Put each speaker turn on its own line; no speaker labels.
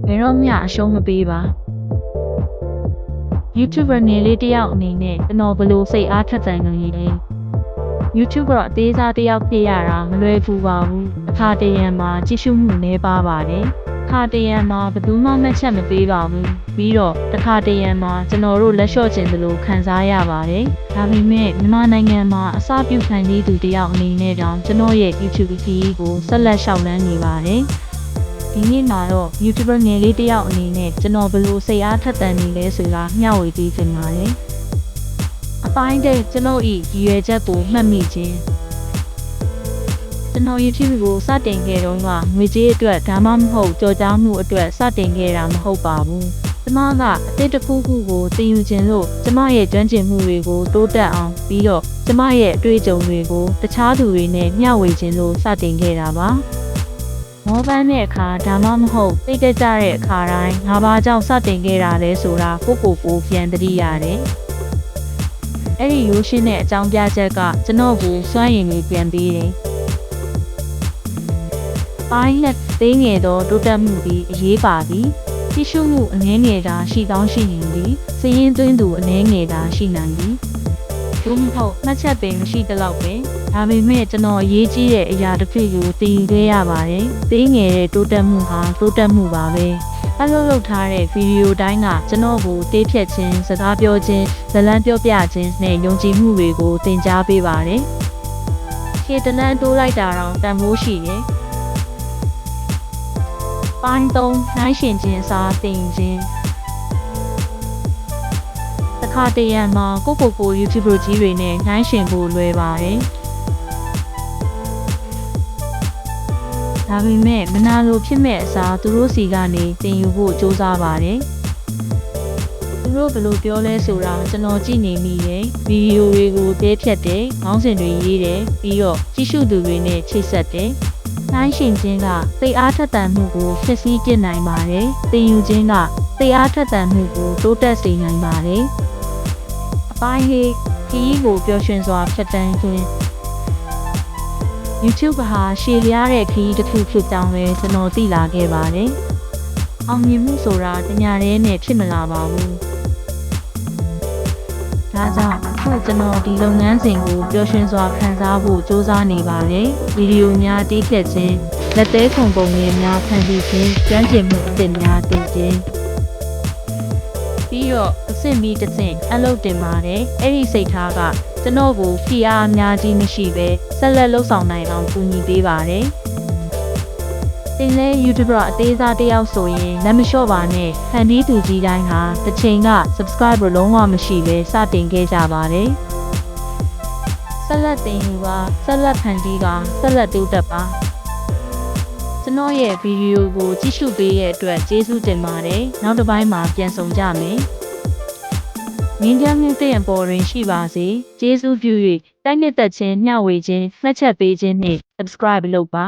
ဘယ်တော့မှအရှုံးမပေးပါ YouTuber နေလေးတယောက်အနေနဲ့ကျွန်တော်ဘယ်လိုစိတ်အားထက်သန်နေလဲ YouTuber အသေးစားတယောက်ဖြစ်ရတာမလွယ်ဘူးပါဘူးအခါတရံမှာကြည့်ရှုမှုနည်းပါပါတယ်အခါတရံမှာဘယ်သူမှမှတ်ချက်မပေးပါဘူးပြီးတော့တစ်ခါတရံမှာကျွန်တော်တို့လက်လျှော့ခြင်းသလိုခံစားရပါတယ်ဒါပေမဲ့မြန်မာနိုင်ငံမှာအစပြုခံနေသူတယောက်အနေနဲ့တောင်ကျွန်တော်ရဲ့ YouTube ခရီးကိုဆက်လက်ရှောက်လန်းနေပါတယ်ဒီနေ့မှာတော့ YouTuber ငယ်လေးတယောက်အနေနဲ့ကျွန်တော်ဘယ်လိုစိတ်အားထက်သန်နေလဲဆိုတာမျှဝေပေးချင်ပါတယ်အပိုင်းတဲ့ကျွန်တော်ဤရည်ရွယ်ချက်ကိုမှတ်မိခြင်းကျွန်တော် YouTube ကိုစတင်ခဲ့တော့ကငွေကြေးအတွက်ဒါမှမဟုတ်ကြော်ကြားမှုအတွက်စတင်ခဲ့တာမဟုတ်ပါဘူးကျမကအသစ်တစ်ခုခုကိုသင်ယူခြင်းလို့ကျမရဲ့ကျွမ်းကျင်မှုတွေကိုတိုးတက်အောင်ပြီးတော့ကျမရဲ့အတွေ့အကြုံတွေကိုတခြားသူတွေနဲ့မျှဝေခြင်းလို့စတင်ခဲ့တာပါမောပန်းတဲ့အခါဒါမှမဟုတ်သိတဲ့ကြတဲ့အခါတိုင်းငါဘာကြောင့်စတင်ခဲ့တာလဲဆိုတာကိုပြန်သတိရတယ်။အဲ့ဒီရိုးရှင်းတဲ့အကြောင်းပြချက်ကကျွန်တော်ကိုစွမ်းရည်လေးပြန်ပေးတယ်။ပိုင်းလက်သေးငယ်သောတိုးတက်မှုသည်အရေးပါသည်။ကြည့်ရှုမှုအနည်းငယ်သာရှိကောင်းရှိနေသည်။စည်ရင်းသွင်းသူအနည်းငယ်သာရှိနိုင်သည်။ဘုံမဟုတ်မှတ်ချက်ပင်မရှိသလောက်ပဲ။ဒါပေမဲ့ကျွန်တော်အရေးကြီးတဲ့အရာတစ်ခုကိုသိခဲ့ရပါတယ်။သေးငယ်တဲ့တိုးတက်မှုဟာတိုးတက်မှုပါပဲ။အလုပ်လုပ်ထားတဲ့ဗီဒီယိုတိုင်းကကျွန်တော်ကိုတေးဖြတ်ခြင်းစကားပြောခြင်းဇလံပြောပြခြင်းနဲ့ယုံကြည်မှုတွေကိုသင်ကြားပေးပါတယ်။ခေတ္တလန်းတိုးလိုက်တာတော့တန်ဖိုးရှိတယ်။ပိုင်း3နိုင်ရှင်ခြင်းစားတင်ခြင်းတစ်ခါတရံမှာကို YouTuber ကြီးတွေနဲ့နိုင်ရှင်ဖို့လွယ်ပါတယ်။ဒါပေမဲ့မနာလိုဖြစ်မဲ့အစားသူတို့စီကနေတင်ယူဖို့ကြိုးစားပါတယ်။သူတို့ဘယ်လိုပြောလဲဆိုတာကျွန်တော်ကြည့်နေမိတယ်။ဗီဒီယိုတွေကိုတဲဖြတ်တယ်၊ခေါင်းစဉ်တွေရေးတယ်ပြီးတော့ကြည့်ရှုသူတွေနဲ့ချိတ်ဆက်တယ်။နိုင်ရှင်ခြင်းကစိတ်အားထက်သန်မှုကိုဖြစ်စည်းပြနိုင်ပါတယ်။တင်ယူခြင်းကစိတ်အားထက်သန်မှုကိုတိုးတက်စေနိုင်ပါတယ်။အပိုင်းဟေးခရီးကိုပျော်ရွှင်စွာဖြတ်တန်းခြင်းYouTube ဟာရှည်လျားတဲ့ခရီးတစ်ခုဖြစ်ကြောင်းလည်းကျွန်တော်သိလာခဲ့ပါတယ်။အောင်မြင်မှုဆိုတာတညာတည်းနဲ့ဖြစ်မလာပါဘူး။ဒါကြောင့်အခုကျွန်တော်ဒီလုပ်ငန်းစဉ်ကိုပျော်ရွှင်စွာခံစားဖို့ကြိုးစားနေပါတယ်။ဗီဒီယိုများတီးခတ်ခြင်း၊လက်သေးခုံပုံတွေများဖန်တီးခြင်း၊ကျွမ်းကျင်မှုအသစ်များသင်ခြင်းပြီးတော့အဆင့်ပြီးတစ်ဆင့်အလုပ်တင်ပါတယ်။အဲ့ဒီစိတ်ထားကကျွန်တော်ကိုဖိအားအများကြီးမရှိပဲဆက်လက်လှုပ်ဆောင်နိုင်အောင်ကူညီပေးပါတယ်။သင်လည်း YouTuber အသေးစားတယောက်ဆိုရင်လက်မလျှော့ပါနဲ့ဖန်တီးသူကြီးတိုင်းဟာတစ်ချိန်က subscriber လုံးဝမရှိပဲစတင်ခဲ့ကြပါတယ်။ဆက်လက်တင်ယူပါဆက်လက်ဖန်တီးကဆက်လက်တိုးတက်ပါကျွန်တော်ရဲ့ဗီဒီယိုကိုကြည့်ရှုပေးတဲ့အတွက်ကျေးဇူးတင်ပါတယ်။နောက်တစ်ပိုင်းမှာပြန်ဆောင်ကြမယ်။မြင်းကြမ်းမြင့်တဲ့အပေါ်တွင်ရှိပါစေကျေးဇူးပြု၍တိုက်နှစ်သက်ခြင်းမျှဝေခြင်းမှတ်ချက်ပေးခြင်းနှင့် subscribe လုပ်ပါ